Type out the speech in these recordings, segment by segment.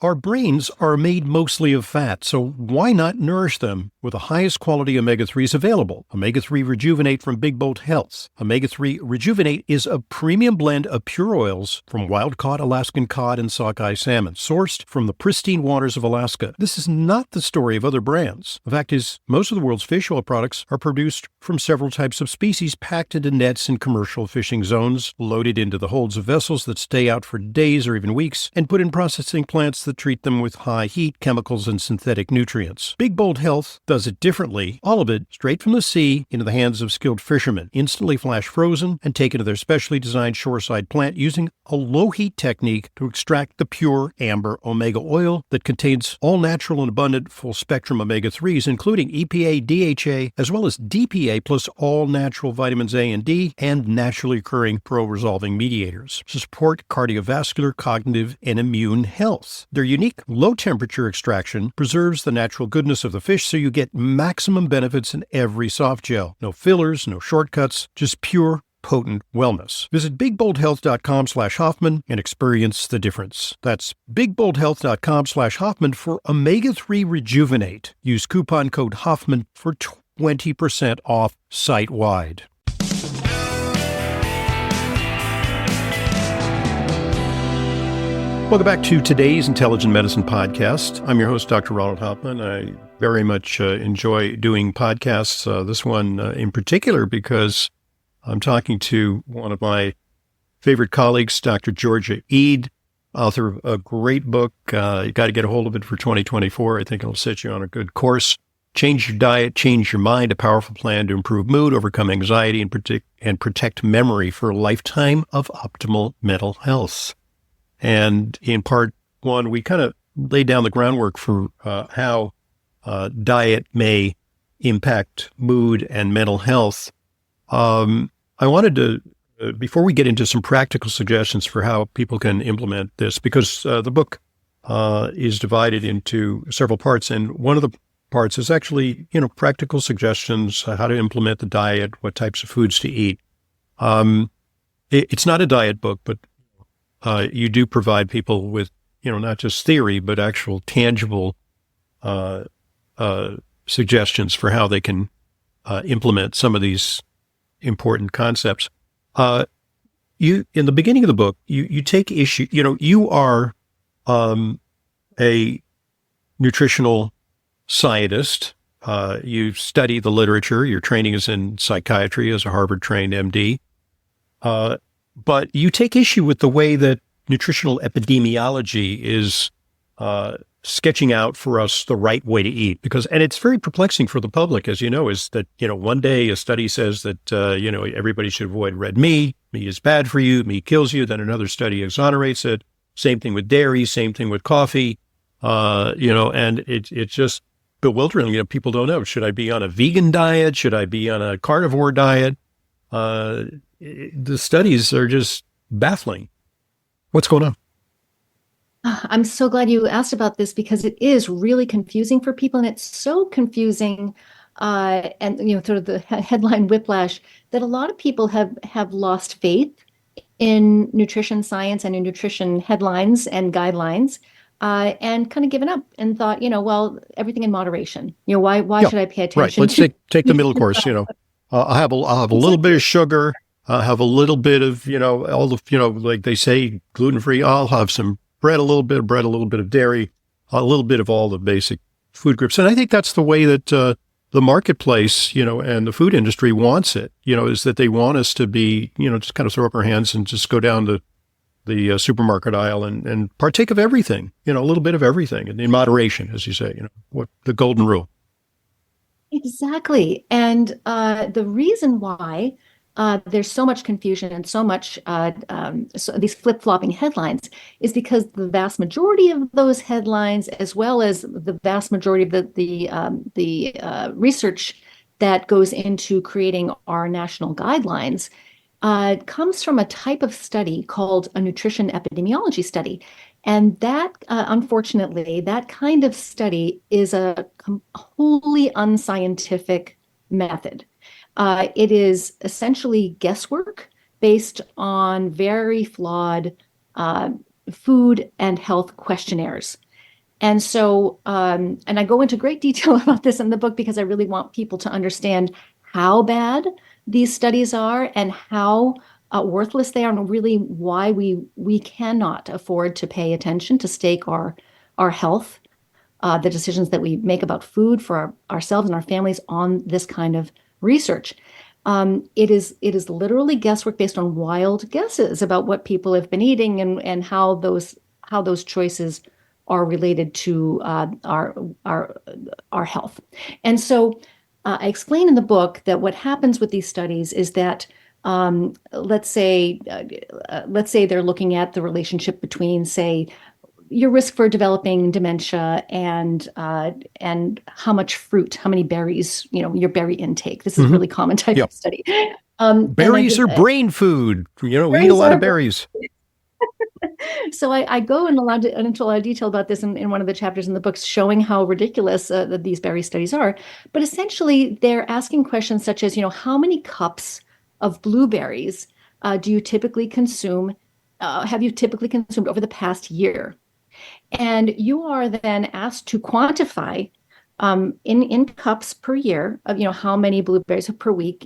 Our brains are made mostly of fat, so why not nourish them with the highest quality omega-3s available? Omega-3 Rejuvenate from Big Bold Health. Omega-3 Rejuvenate is a premium blend of pure oils from wild-caught Alaskan cod and sockeye salmon, sourced from the pristine waters of Alaska. This is not the story of other brands. The fact is, most of the world's fish oil products are produced from several types of species packed into nets in commercial fishing zones, loaded into the holds of vessels that stay out for days or even weeks, and put in processing plants that treat them with high heat, chemicals, and synthetic nutrients. Big Bold Health does it differently, all of it straight from the sea into the hands of skilled fishermen, instantly flash frozen and taken to their specially designed shoreside plant using a low-heat technique to extract the pure amber omega oil that contains all natural and abundant full-spectrum omega-3s, including EPA, DHA, as well as DPA, plus all natural vitamins A and D, and naturally occurring pro-resolving mediators to support cardiovascular, cognitive, and immune health. Their unique low-temperature extraction preserves the natural goodness of the fish so you get maximum benefits in every soft gel. No fillers, no shortcuts, just pure, potent wellness. Visit bigboldhealth.com/Hoffman and experience the difference. That's bigboldhealth.com/Hoffman for Omega-3 Rejuvenate. Use coupon code Hoffman for 20% off site-wide. Welcome back to today's Intelligent Medicine Podcast. I'm your host, Dr. Ronald Hoffman. I very much enjoy doing podcasts, this one in particular, because I'm talking to one of my favorite colleagues, Dr. Georgia Ede, author of a great book. You got to get a hold of it for 2024. I think it'll set you on a good course. Change Your Diet, Change Your Mind, a powerful plan to improve mood, overcome anxiety, and protect memory for a lifetime of optimal mental health. And in part one, we kind of laid down the groundwork for how diet may impact mood and mental health. I wanted to, before we get into some practical suggestions for how people can implement this, because the book is divided into several parts, and one of the parts is actually, practical suggestions, how to implement the diet, what types of foods to eat. It's not a diet book, but you do provide people with, not just theory, but actual tangible suggestions for how they can implement some of these important concepts. In the beginning of the book, you take issue, you are a nutritional scientist. You study the literature. Your training is in psychiatry as a Harvard-trained MD. But you take issue with the way that nutritional epidemiology is sketching out for us the right way to eat. And it's very perplexing for the public, as you know, is that, one day a study says that, everybody should avoid red meat. Meat is bad for you. Meat kills you. Then another study exonerates it. Same thing with dairy. Same thing with coffee. And it's just bewildering. People don't know. Should I be on a vegan diet? Should I be on a carnivore diet? The studies are just baffling. What's going on? I'm so glad you asked about this because it is really confusing for people, and it's so confusing, and sort of the headline whiplash that a lot of people have lost faith in nutrition science and in nutrition headlines and guidelines, and kind of given up and thought, well, everything in moderation. Why should I pay attention? Right. Let's take the middle course. I'll have a little bit of sugar. I'll have a little bit of, all the, like they say, gluten-free. I'll have some bread, a little bit of bread, a little bit of dairy, a little bit of all the basic food groups. And I think that's the way that the marketplace, and the food industry wants it, is that they want us to be, just kind of throw up our hands and just go down to the supermarket aisle and partake of everything, a little bit of everything, and in moderation, as you say, what the golden rule. Exactly. And the reason why there's so much confusion and so much these flip-flopping headlines is because the vast majority of those headlines, as well as the vast majority of the research that goes into creating our national guidelines, comes from a type of study called a nutrition epidemiology study. And that, unfortunately, that kind of study is a wholly unscientific method. It is essentially guesswork based on very flawed food and health questionnaires. And so, and I go into great detail about this in the book because I really want people to understand how bad these studies are and how worthless they are, and really why we cannot afford to pay attention to stake our health, the decisions that we make about food for ourselves and our families on this kind of research. It is literally guesswork based on wild guesses about what people have been eating and how those choices are related to our our health. And so I explain in the book that what happens with these studies is that let's say they're looking at the relationship between, say, your risk for developing dementia and how much fruit, how many berries, your berry intake. This is a Hmm. really common type Yep. of study. And I Berries give are brain food. We eat a berries lot of are berries. so I go into a lot of detail about this in one of the chapters in the books, showing how ridiculous that these berry studies are. But essentially, they're asking questions such as, how many cups of blueberries do you typically consume? Have you typically consumed over the past year? And you are then asked to quantify in cups per year of how many blueberries per week,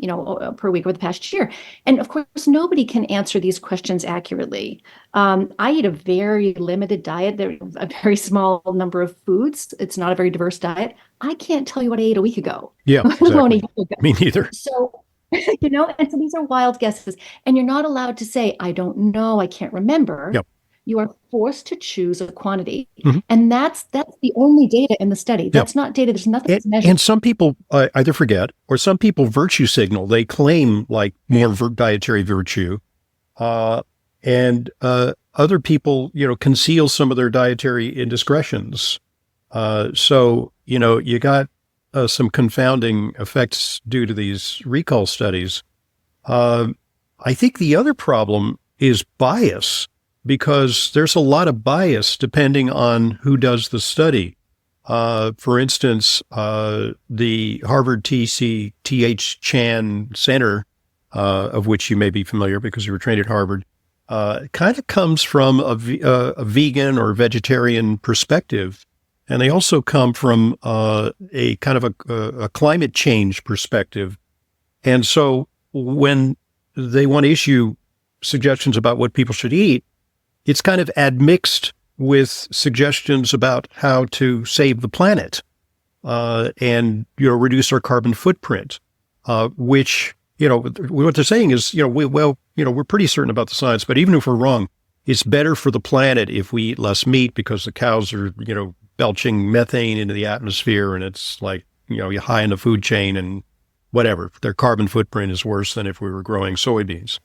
per week over the past year. And of course, nobody can answer these questions accurately. I eat a very limited diet. There's a very small number of foods. It's not a very diverse diet. I can't tell you what I ate a week ago, Yeah, let alone a exactly. year ago. Me neither. So, and so these are wild guesses. And you're not allowed to say, I don't know, I can't remember. Yep. You are forced to choose a quantity. Hmm. And that's the only data in the study. Yep. That's not data. There's nothing And, that's measured. and some people either forget or some people virtue signal. They claim like more dietary virtue, uh, and other people, conceal some of their dietary indiscretions. So, you got some confounding effects due to these recall studies. Uh, I think the other problem is bias because there's a lot of bias depending on who does the study. For instance, the Harvard T.H. Chan Center, of which you may be familiar because you were trained at Harvard, kind of comes from a vegan or vegetarian perspective. And they also come from a kind of a climate change perspective. And so when they want to issue suggestions about what people should eat, it's kind of admixed with suggestions about how to save the planet and reduce our carbon footprint, which what they're saying is we're pretty certain about the science, but even if we're wrong, it's better for the planet if we eat less meat because the cows are belching methane into the atmosphere, and it's like you're high in the food chain and whatever. Their carbon footprint is worse than if we were growing soybeans.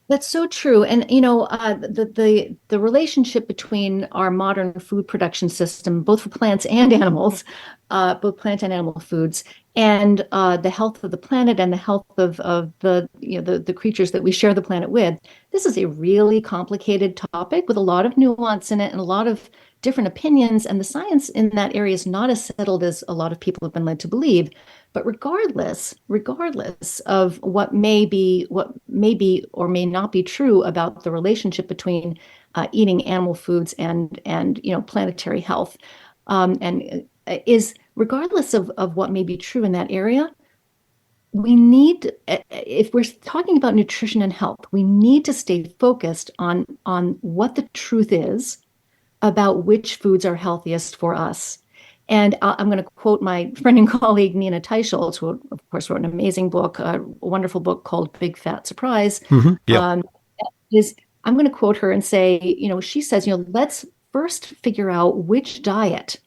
That's so true. And the relationship between our modern food production system, both for plants and animals, both plant and animal foods, and the health of the planet and the health of the creatures that we share the planet with. This is a really complicated topic with a lot of nuance in it and a lot of different opinions. And the science in that area is not as settled as a lot of people have been led to believe. But regardless of what may be or may not be true about the relationship between eating animal foods and planetary health, and is regardless of what may be true in that area, we need, if we're talking about nutrition and health, we need to stay focused on what the truth is about which foods are healthiest for us. And I'm going to quote my friend and colleague, Nina Teicholz, who, of course, wrote an amazing book, a wonderful book called Big Fat Surprise. Mm-hmm. Yeah. Is I'm going to quote her and say, she says, let's first figure out which diet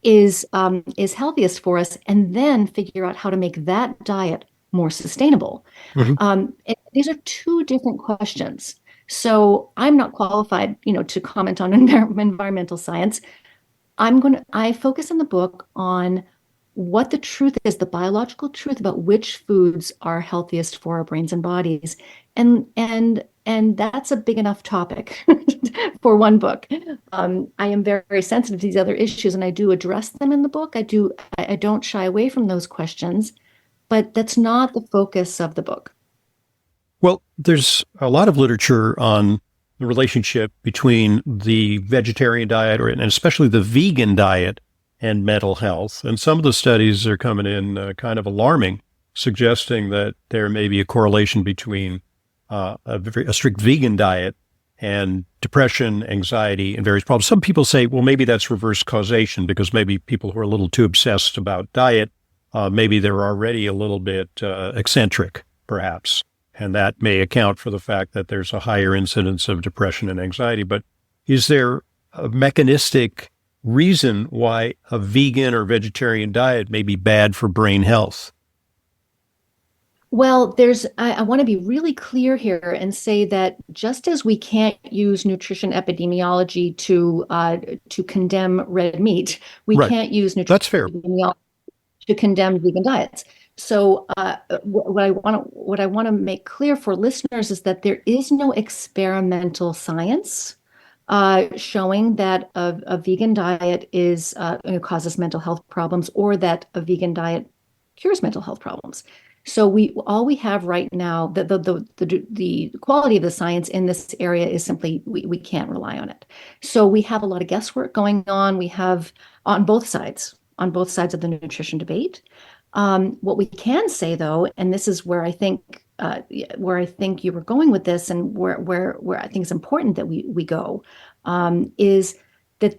is healthiest for us, and then figure out how to make that diet more sustainable. Mm-hmm. These are two different questions. So I'm not qualified, to comment on environmental science. I focus in the book on what the truth is, the biological truth about which foods are healthiest for our brains and bodies. And that's a big enough topic for one book. I am very, very sensitive to these other issues, and I do address them in the book. I don't shy away from those questions, but that's not the focus of the book. Well, there's a lot of literature on the relationship between the vegetarian diet and especially the vegan diet and mental health. And some of the studies are coming in kind of alarming, suggesting that there may be a correlation between a strict vegan diet and depression, anxiety, and various problems. Some people say, well, maybe that's reverse causation because maybe people who are a little too obsessed about diet, maybe they're already a little bit eccentric, perhaps. And that may account for the fact that there's a higher incidence of depression and anxiety. But is there a mechanistic reason why a vegan or vegetarian diet may be bad for brain health? Well, I want to be really clear here and say that just as we can't use nutrition epidemiology to condemn red meat, we Right. can't use That's nutrition fair. epidemiology to condemn vegan diets. So what I want to make clear for listeners is that there is no experimental science showing that a vegan diet causes mental health problems or that a vegan diet cures mental health problems. So all we have right now, the quality of the science in this area is simply we can't rely on it. So we have a lot of guesswork going on. We have on both sides of the nutrition debate. What we can say, though, and this is where I think you were going with this, and where I think it's important that we go, is that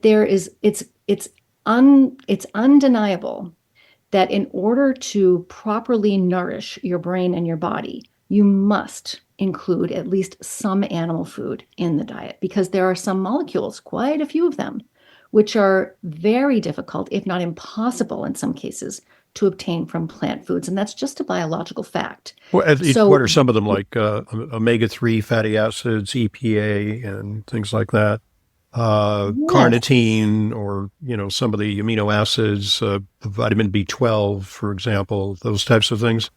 it's undeniable that in order to properly nourish your brain and your body, you must include at least some animal food in the diet, because there are some molecules, quite a few of them, which are very difficult, if not impossible in some cases, to obtain from plant foods. And that's just a biological fact. Well, So what are some of them, like omega-3 fatty acids, EPA, and things like that? yes, Carnitine, or, some of the amino acids, vitamin B12, for example, those types of things?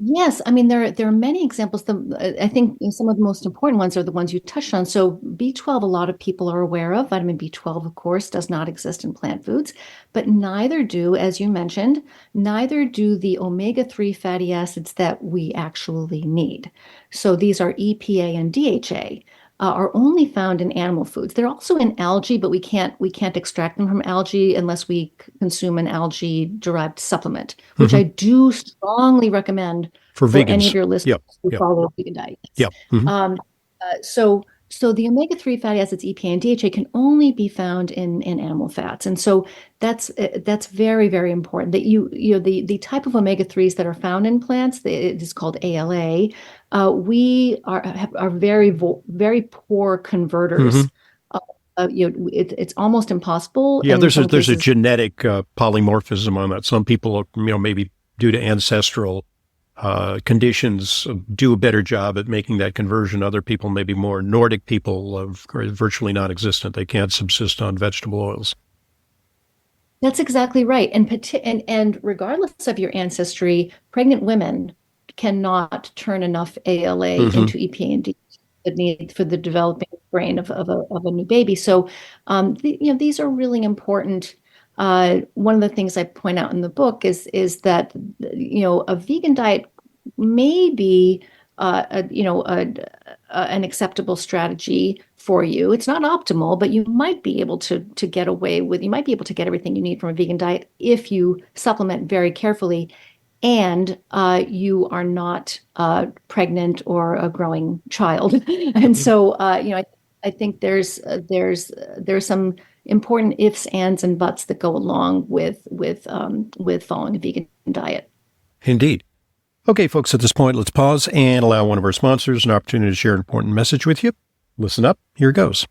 yes, I mean there are many examples. I think some of the most important ones are the ones you touched on. So B12, a lot of people are aware of. Vitamin B12, of course, does not exist in plant foods, but neither do, as you mentioned, neither do the omega-3 fatty acids that we actually need. So these are EPA and DHA. Are only found in animal foods. They're also in algae, but we can't extract them from algae unless we consume an algae-derived supplement, which I do strongly recommend For for any vegans. of your listeners Yep. who Yep. follow a vegan diet. Yep. Mhm. Um, so the omega-3 fatty acids, EPA and DHA, can only be found in animal fats, and so that's very, very important. That the type of omega-3s that are found in plants, it is called ALA. We are very very poor converters. Mhm. It's almost impossible, Yeah, and in there's some a cases, genetic polymorphism on that. Some people, maybe due to ancestral conditions, do a better job at making that conversion. Other people, maybe more Nordic people, are virtually non-existent. They can't subsist on vegetable oils. that's exactly right. And regardless of your ancestry, pregnant women cannot turn enough ALA Hmm. into EPA and DHA that need for the developing brain of a new baby. So, these are really important. One of the things I point out in the book is that a vegan diet may be an acceptable strategy for you. It's not optimal, but you might be able to get away with. You might be able to get everything you need from a vegan diet if you supplement very carefully, and you are not pregnant or a growing child. And so, I think there's some important ifs, ands, and buts that go along with following a vegan diet. Indeed. Okay, folks, at this point, let's pause and allow one of our sponsors an opportunity to share an important message with you. Listen up. Here goes.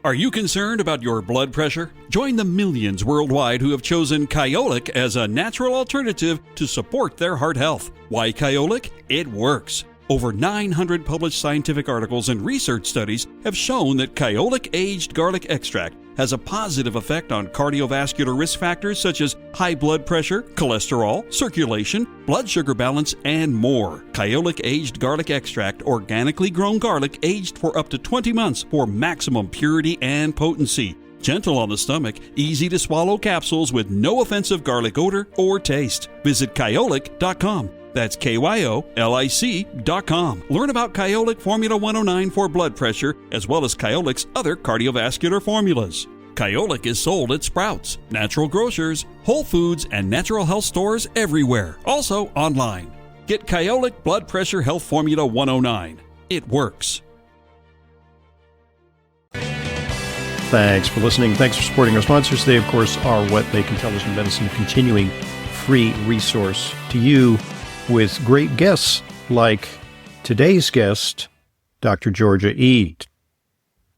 Are you concerned about your blood pressure? Join the millions worldwide who have chosen Kyolic as a natural alternative to support their heart health. Why Kyolic? It works. Over 900 published scientific articles and research studies have shown that Kyolic aged garlic extract has a positive effect on cardiovascular risk factors such as high blood pressure, cholesterol, circulation, blood sugar balance, and more. Kyolic aged garlic extract, organically grown garlic aged for up to 20 months for maximum purity and potency. Gentle on the stomach, easy to swallow capsules with no offensive garlic odor or taste. Visit Kyolic.com. That's KYOLIC.com. Learn about Kyolic Formula 109 for blood pressure, as well as Kyolic's other cardiovascular formulas. Kyolic is sold at Sprouts, Natural Grocers, Whole Foods, and natural health stores everywhere. Also online. Get Kyolic Blood Pressure Health Formula 109. It works. Thanks for listening. Thanks for supporting our sponsors. They, of course, are What They Can Tell Us in Medicine, a continuing free resource to you with great guests like today's guest, Dr. Georgia E.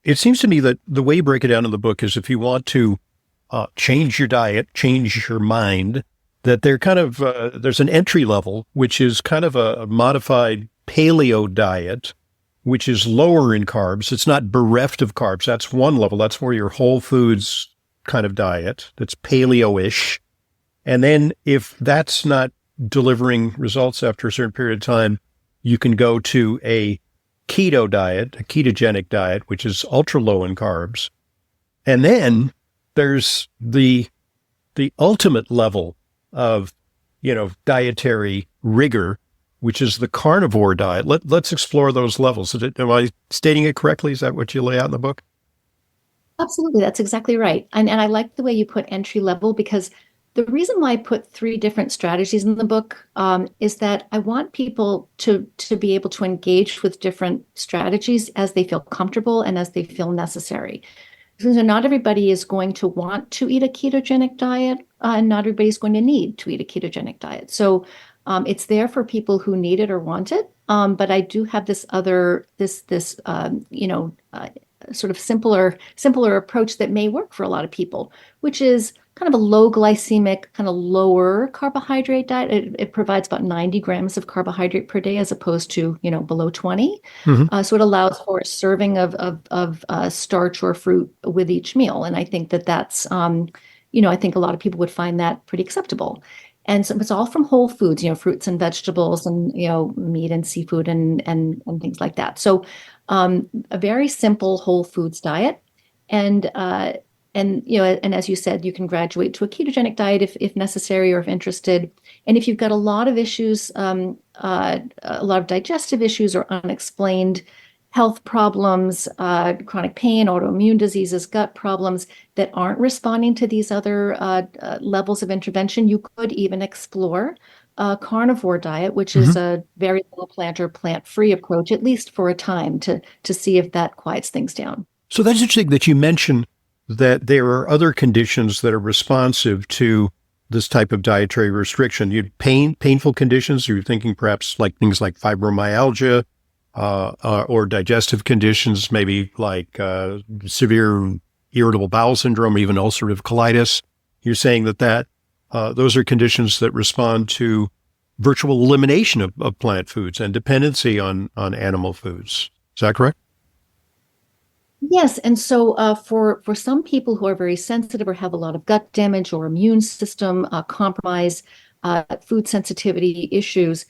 It seems to me that the way you break it down in the book is if you want to change your diet, change your mind, that they're kind of, there's an entry level, which is kind of a modified paleo diet, which is lower in carbs. It's not bereft of carbs. That's one level. That's more your whole foods kind of diet. That's paleo-ish. And then if that's not delivering results after a certain period of time, you can go to a keto diet, a ketogenic diet, which is ultra low in carbs. And then there's the ultimate level of, dietary rigor, which is the carnivore diet. Let's explore those levels. Am I stating it correctly? Is that what you lay out in the book? Absolutely. That's exactly right. And I like the way you put entry level, because the reason why I put 3 different strategies in the book is that I want people to be able to engage with different strategies as they feel comfortable and as they feel necessary. So not everybody is going to want to eat a ketogenic diet, and not everybody's going to need to eat a ketogenic diet. So it's there for people who need it or want it. But I do have this other, sort of simpler approach that may work for a lot of people, which is kind of a low glycemic, kind of lower carbohydrate diet. It provides about 90 grams of carbohydrate per day as opposed to, below 20. Mm-hmm. So it allows for a serving of starch or fruit with each meal. And I think that's, I think a lot of people would find that pretty acceptable. And so it's all from whole foods, fruits and vegetables and, meat and seafood and things like that. So a very simple whole foods diet. And as you said, you can graduate to a ketogenic diet if necessary or if interested. And if you've got a lot of issues, a lot of digestive issues or unexplained health problems, chronic pain, autoimmune diseases, gut problems that aren't responding to these other levels of intervention, you could even explore a carnivore diet, which is a very low plant or plant-free approach, at least for a time, to see if that quiets things down. So that's interesting that you mentioned that there are other conditions that are responsive to this type of dietary restriction. Painful conditions, you're thinking perhaps like things like fibromyalgia, or digestive conditions, maybe like severe irritable bowel syndrome, even ulcerative colitis. You're saying that those are conditions that respond to virtual elimination of plant foods and dependency on animal foods. Is that correct? Yes, and so for some people who are very sensitive or have a lot of gut damage or immune system compromise, food sensitivity issues,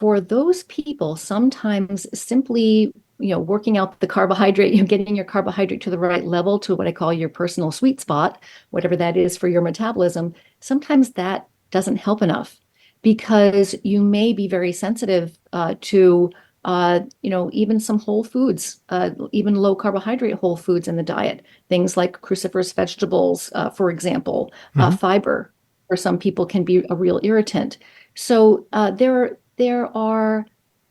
for those people, sometimes simply, working out the carbohydrate, getting your carbohydrate to the right level, to what I call your personal sweet spot, whatever that is for your metabolism, sometimes that doesn't help enough, because you may be very sensitive to, even some whole foods, even low carbohydrate whole foods in the diet, things like cruciferous vegetables, for example, fiber, for some people can be a real irritant. So there are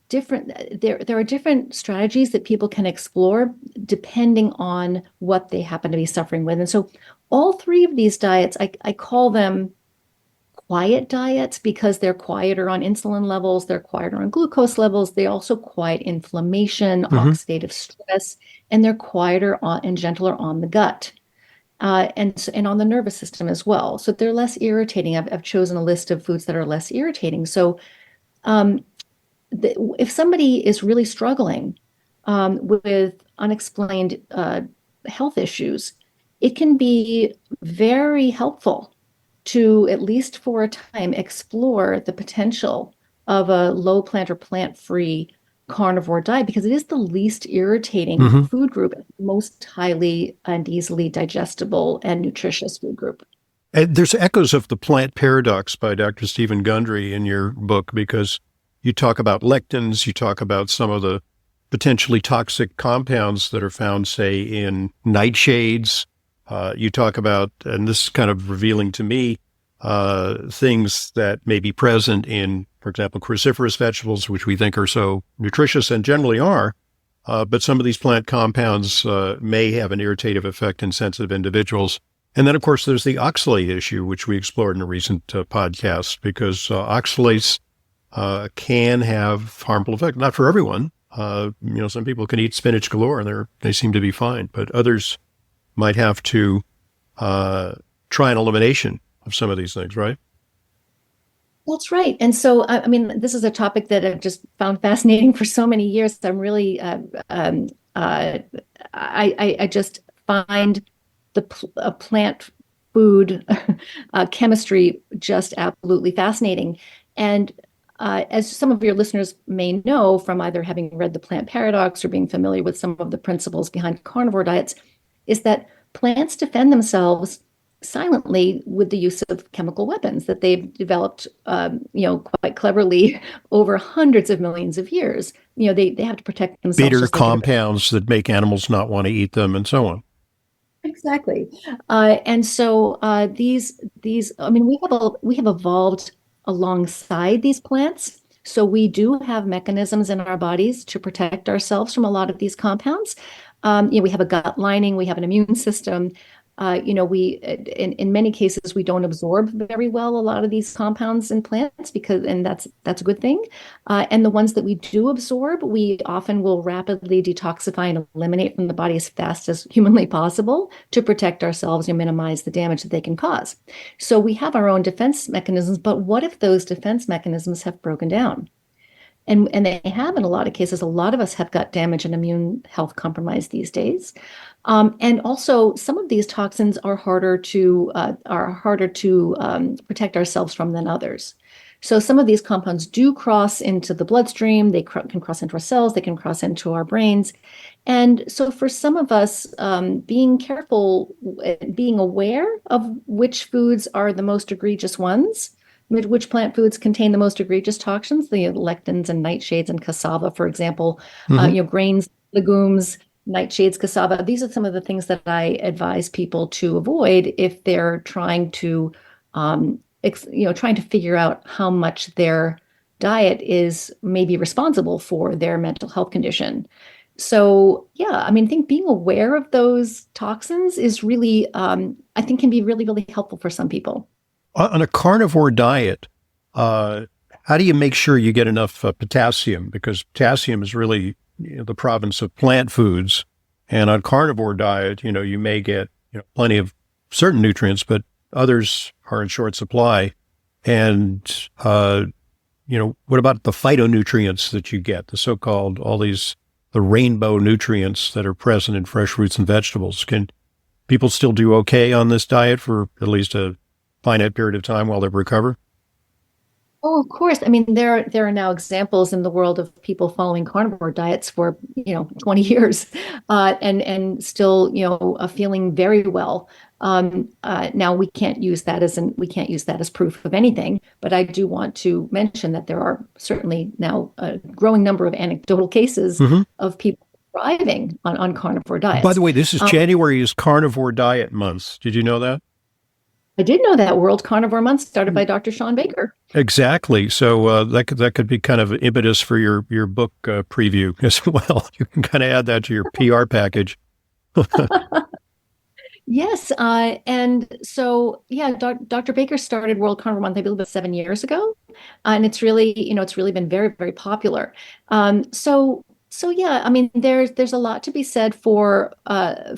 different strategies that people can explore depending on what they happen to be suffering with. And so all 3 of these diets, I call them quiet diets because they're quieter on insulin levels, they're quieter on glucose levels, they also quiet inflammation, oxidative stress, and they're quieter and gentler on the gut. And on the nervous system as well. So they're less irritating. I've chosen a list of foods that are less irritating. So if somebody is really struggling with unexplained health issues, it can be very helpful to, at least for a time, explore the potential of a low plant or plant-free carnivore diet, because it is the least irritating food group, most highly and easily digestible and nutritious food group. And there's echoes of the plant paradox by Dr. Stephen Gundry in your book, because You talk about lectins, you talk about some of the potentially toxic compounds that are found, say, in nightshades. You talk about, and this is kind of revealing to me, things that may be present in, for example, cruciferous vegetables, which we think are so nutritious and generally are. But some of these plant compounds may have an irritative effect in sensitive individuals. And then, of course, there's the oxalate issue, which we explored in a recent podcast, because oxalates can have harmful effects. Not for everyone. Some people can eat spinach galore and they seem to be fine, but others might have to try an elimination of some of these things, right? That's right. And so, I mean, this is a topic that I've just found fascinating for so many years. I'm really, I just find the plant food chemistry just absolutely fascinating. And as some of your listeners may know from either having read The Plant Paradox or being familiar with some of the principles behind carnivore diets, is that plants defend themselves silently with the use of chemical weapons that they've developed, quite cleverly over hundreds of millions of years. They have to protect themselves. Bitter compounds that make animals not want to eat them and so on. Exactly. And so these, I mean, we have evolved alongside these plants. So we do have mechanisms in our bodies to protect ourselves from a lot of these compounds. We have a gut lining, we have an immune system. In many cases, we don't absorb very well a lot of these compounds in plants and that's a good thing. And the ones that we do absorb, we often will rapidly detoxify and eliminate from the body as fast as humanly possible to protect ourselves and minimize the damage that they can cause. So we have our own defense mechanisms, but what if those defense mechanisms have broken down? And they have in a lot of cases. A lot of us have gut damage and immune health compromised these days. And also, some of these toxins are harder to protect ourselves from than others. So some of these compounds do cross into the bloodstream. They can cross into our cells. They can cross into our brains. And so for some of us, being careful, being aware of which foods are the most egregious ones, which plant foods contain the most egregious toxins, the lectins and nightshades and cassava, for example, grains, legumes, nightshades, cassava. These are some of the things that I advise people to avoid if they're trying to, trying to figure out how much their diet is maybe responsible for their mental health condition. So, yeah, I mean, I think being aware of those toxins is really, I think can be really, really helpful for some people. On a carnivore diet, how do you make sure you get enough potassium? Because potassium is really the province of plant foods. And on carnivore diet, you may get plenty of certain nutrients, but others are in short supply. And, what about the phytonutrients that you get, the so-called, the rainbow nutrients that are present in fresh fruits and vegetables? Can people still do okay on this diet for at least a finite period of time while they recover? Oh, of course. I mean, there are now examples in the world of people following carnivore diets for 20 years, and still feeling very well. Now we can't use that as proof of anything, but I do want to mention that there are certainly now a growing number of anecdotal cases of people thriving on carnivore diets. By the way, this is January is Carnivore Diet Month. Did you know that? I did know that. World Carnivore Month started by Dr. Sean Baker. Exactly. So that could be kind of an impetus for your book preview as well. You can kind of add that to your PR package. Yes. And so, yeah, Dr. Baker started World Carnivore Month, I believe, about 7 years ago. And it's really been very, very popular. So yeah, I mean, there's a lot to be said for a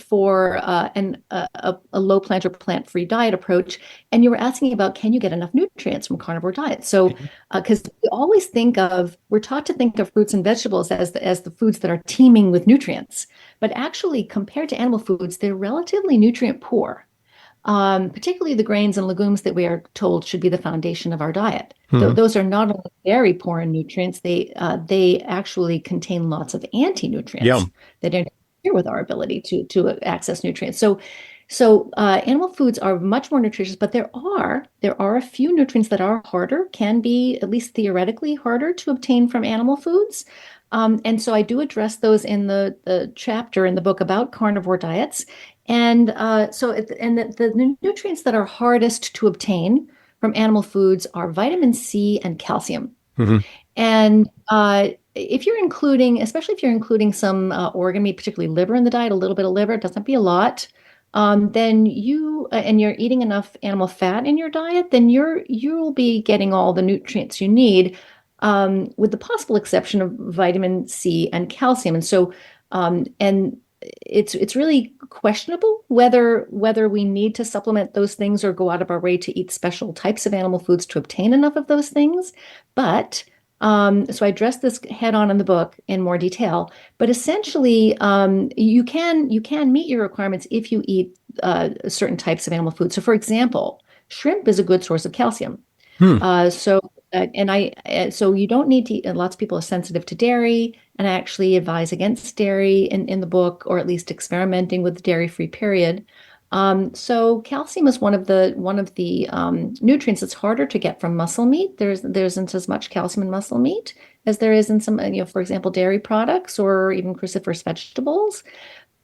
low plant or plant-free diet approach. And you were asking about, can you get enough nutrients from carnivore diet? So, because we're taught to think of fruits and vegetables as the foods that are teeming with nutrients, but actually compared to animal foods, they're relatively nutrient poor. Particularly the grains and legumes that we are told should be the foundation of our diet. Those are not only very poor in nutrients, they actually contain lots of anti-nutrients that interfere with our ability to access nutrients. So So animal foods are much more nutritious, but there are a few nutrients that are harder, can be at least theoretically harder to obtain from animal foods. And so I do address those in the chapter in the book about carnivore diets. And the nutrients that are hardest to obtain from animal foods are vitamin C and calcium. Hmm. And if you're including, especially if you're including some organ meat, particularly liver in the diet, a little bit of liver, it doesn't have to be a lot, then and you're eating enough animal fat in your diet, then you'll be getting all the nutrients you need, with the possible exception of vitamin C and calcium. And it's really questionable whether we need to supplement those things or go out of our way to eat special types of animal foods to obtain enough of those things. But so I address this head on in the book in more detail. But essentially, you can meet your requirements if you eat certain types of animal food. So, for example, shrimp is a good source of calcium. Hmm. So you don't need to eat, and lots of people are sensitive to dairy, and I actually advise against dairy in the book, or at least experimenting with the dairy-free period. So calcium is one of the nutrients that's harder to get from muscle meat. There isn't as much calcium in muscle meat as there is in some, for example, dairy products or even cruciferous vegetables.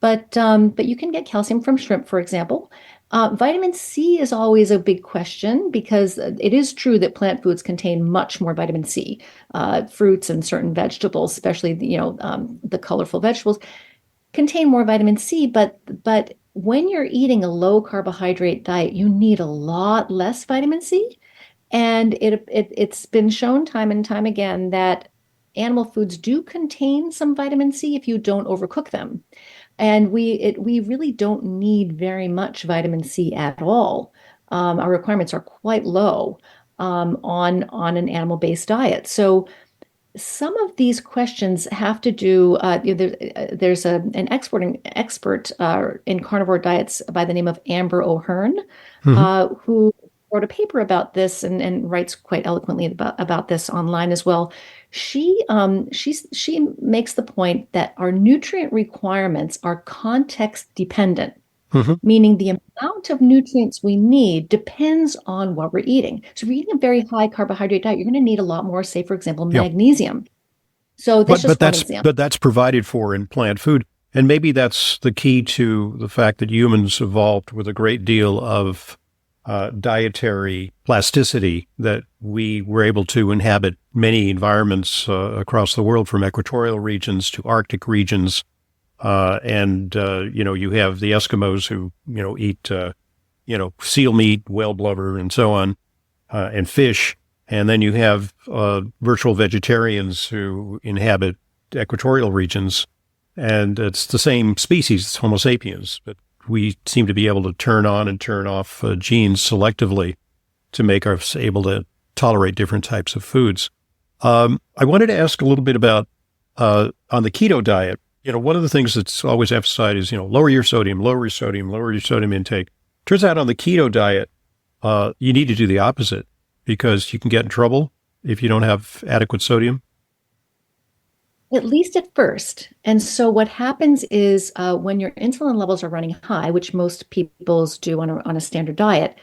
But you can get calcium from shrimp, for example. Vitamin C is always a big question because it is true that plant foods contain much more vitamin C. Fruits and certain vegetables, especially the colorful vegetables, contain more vitamin C. But when you're eating a low carbohydrate diet, you need a lot less vitamin C. And it's been shown time and time again that animal foods do contain some vitamin C if you don't overcook them. And we really don't need very much vitamin C at all. Our requirements are quite low on an animal-based diet. So some of these questions have to do. There's an expert in carnivore diets by the name of Amber O'Hearn, Hmm. who wrote a paper about this and writes quite eloquently about this online as well. She makes the point that our nutrient requirements are context dependent, Hmm. meaning the amount of nutrients we need depends on what we're eating. So if you're eating a very high carbohydrate diet, you're going to need a lot more, say, for example, Yeah. magnesium. So that's But just but one that's example. but that's provided for in plant food, and maybe that's the key to the fact that humans evolved with a great deal of dietary plasticity, that we were able to inhabit many environments across the world, from equatorial regions to Arctic regions, and you have the Eskimos who eat seal meat, whale blubber, and so on, and fish. And then you have virtual vegetarians who inhabit equatorial regions, and it's the same species, it's Homo sapiens, but we seem to be able to turn on and turn off genes selectively to make us able to tolerate different types of foods. I wanted to ask a little bit about on the keto diet. One of the things that's always emphasized is lower your sodium, lower your sodium, lower your sodium intake. Turns out on the keto diet, you need to do the opposite, because you can get in trouble if you don't have adequate sodium. At least at first. And so what happens is when your insulin levels are running high, which most people's do on a standard diet,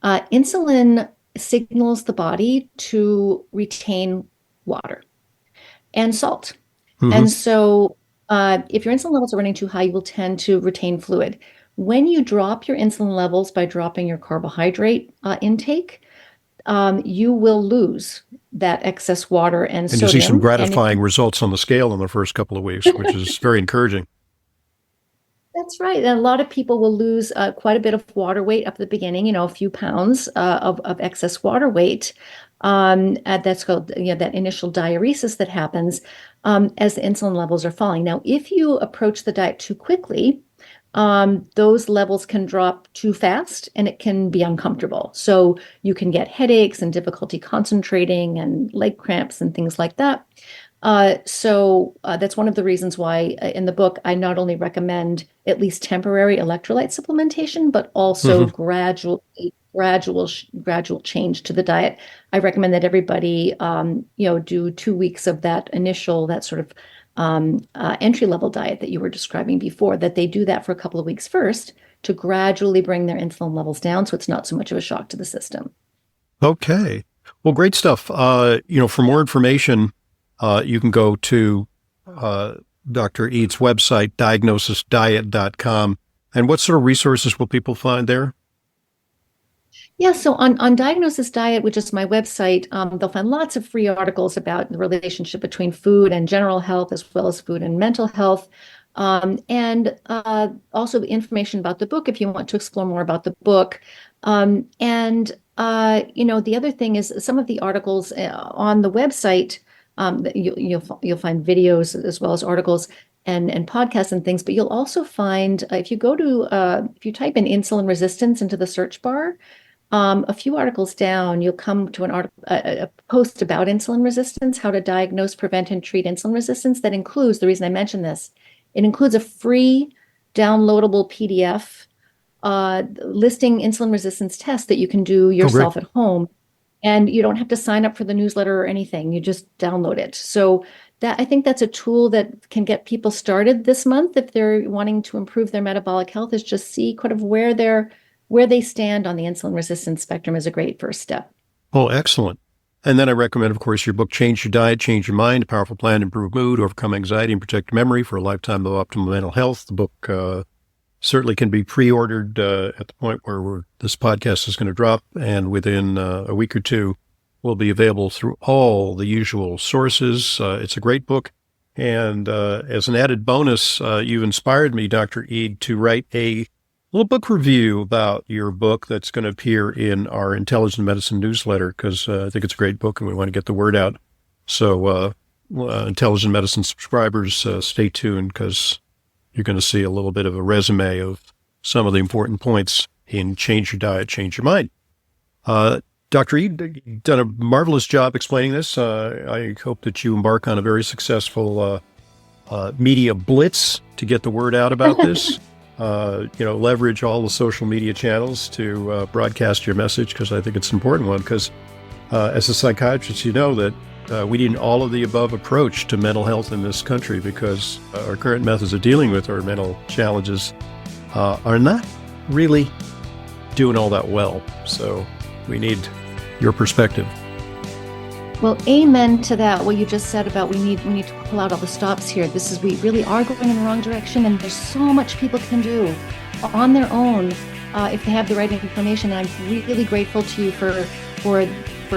insulin signals the body to retain water and salt. Hmm. And so if your insulin levels are running too high, you will tend to retain fluid. When you drop your insulin levels by dropping your carbohydrate intake, you will lose that excess water and And you see some sodium. And if gratifying results on the scale in the first couple of weeks, which is very encouraging. That's right. And a lot of people will lose quite a bit of water weight up at the beginning, a few pounds of excess water weight. That's called, that initial diuresis that happens as the insulin levels are falling. Now, if you approach the diet too quickly, those levels can drop too fast and it can be uncomfortable. So you can get headaches and difficulty concentrating and leg cramps and things like that. So that's one of the reasons why in the book I not only recommend at least temporary electrolyte supplementation, but also Hmm. gradual change to the diet. I recommend that everybody, do 2 weeks of that sort of entry-level diet that you were describing before, that they do that for a couple of weeks first to gradually bring their insulin levels down so it's not so much of a shock to the system. Okay. Well, great stuff. For more information, you can go to Dr. Ead's website, diagnosisdiet.com. And what sort of resources will people find there? Yeah, so on Diagnosis Diet, which is my website, they'll find lots of free articles about the relationship between food and general health, as well as food and mental health. And also information about the book if you want to explore more about the book. The other thing is some of the articles on the website, you'll find videos as well as articles and podcasts and things, but you'll also find, if you type in insulin resistance into the search bar, a few articles down, you'll come to a post about insulin resistance, how to diagnose, prevent, and treat insulin resistance. That includes, the reason I mention this, it includes a free downloadable PDF listing insulin resistance tests that you can do yourself at home. And you don't have to sign up for the newsletter or anything. You just download it. So I think that's a tool that can get people started this month if they're wanting to improve their metabolic health, is just see kind of where they stand on the insulin resistance spectrum is a great first step. Oh, excellent. And then I recommend, of course, your book, Change Your Diet, Change Your Mind, A Powerful Plan to Improve Mood, Overcome Anxiety, and Protect Memory for a Lifetime of Optimal Mental Health. The book certainly can be pre-ordered at the point where this podcast is going to drop, and within a week or two will be available through all the usual sources. It's a great book. And as an added bonus, you've inspired me, Dr. Ead, to write a little book review about your book that's going to appear in our Intelligent Medicine newsletter, because I think it's a great book and we want to get the word out. So Intelligent Medicine subscribers, stay tuned, because you're going to see a little bit of a resume of some of the important points in Change Your Diet, Change Your Mind. Dr. Ead, you've done a marvelous job explaining this. I hope that you embark on a very successful media blitz to get the word out about this. Leverage all the social media channels to broadcast your message, because I think it's an important one. Because as a psychiatrist, you know that we need an all of the above approach to mental health in this country, because our current methods of dealing with our mental challenges are not really doing all that well. So we need your perspective. Well, amen to that. What you just said about we need to pull out all the stops here. We really are going in the wrong direction, and there's so much people can do on their own if they have the right information. And I'm really grateful to you for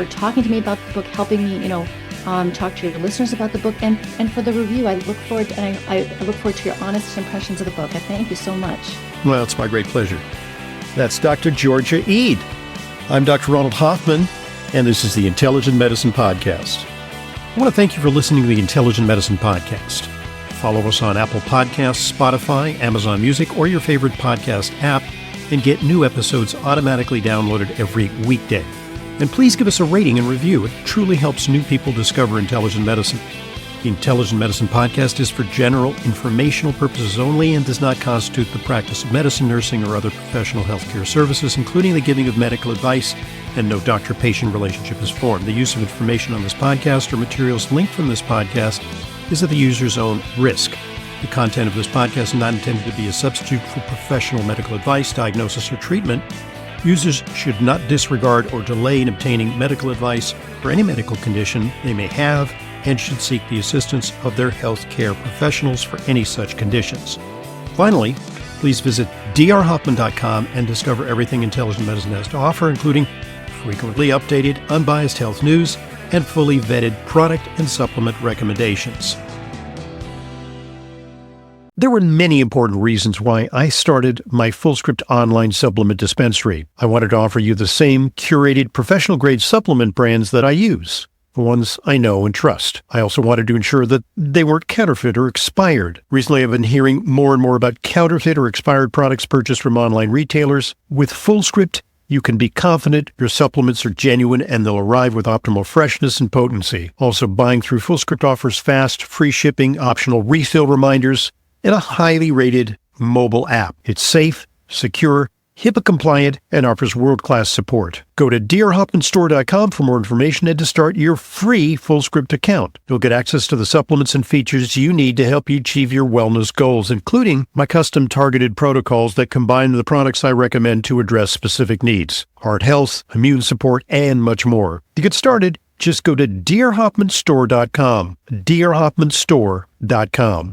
talking to me about the book, helping me, talk to your listeners about the book, and for the review. I look forward to your honest impressions of the book. I thank you so much. Well, it's my great pleasure. That's Dr. Georgia Ead. I'm Dr. Ronald Hoffman, and this is the Intelligent Medicine Podcast. I want to thank you for listening to the Intelligent Medicine Podcast. Follow us on Apple Podcasts, Spotify, Amazon Music, or your favorite podcast app, and get new episodes automatically downloaded every weekday. And please give us a rating and review. It truly helps new people discover intelligent medicine. The Intelligent Medicine Podcast is for general informational purposes only and does not constitute the practice of medicine, nursing, or other professional healthcare services, including the giving of medical advice, and no doctor-patient relationship is formed. The use of information on this podcast or materials linked from this podcast is at the user's own risk. The content of this podcast is not intended to be a substitute for professional medical advice, diagnosis, or treatment. Users should not disregard or delay in obtaining medical advice for any medical condition they may have, and should seek the assistance of their healthcare professionals for any such conditions. Finally, please visit drhoffman.com and discover everything Intelligent Medicine has to offer, including frequently updated, unbiased health news and fully vetted product and supplement recommendations. There were many important reasons why I started my FullScript online supplement dispensary. I wanted to offer you the same curated professional-grade supplement brands that I use, the ones I know and trust. I also wanted to ensure that they weren't counterfeit or expired. Recently, I've been hearing more and more about counterfeit or expired products purchased from online retailers. With FullScript, you can be confident your supplements are genuine and they'll arrive with optimal freshness and potency. Also, buying through FullScript offers fast, free shipping, optional refill reminders, and a highly rated mobile app. It's safe, secure, HIPAA compliant, and offers world-class support. Go to drhoffmanstore.com for more information and to start your free FullScript account. You'll get access to the supplements and features you need to help you achieve your wellness goals, including my custom targeted protocols that combine the products I recommend to address specific needs, heart health, immune support, and much more. To get started, just go to drhoffmanstore.com, drhoffmanstore.com.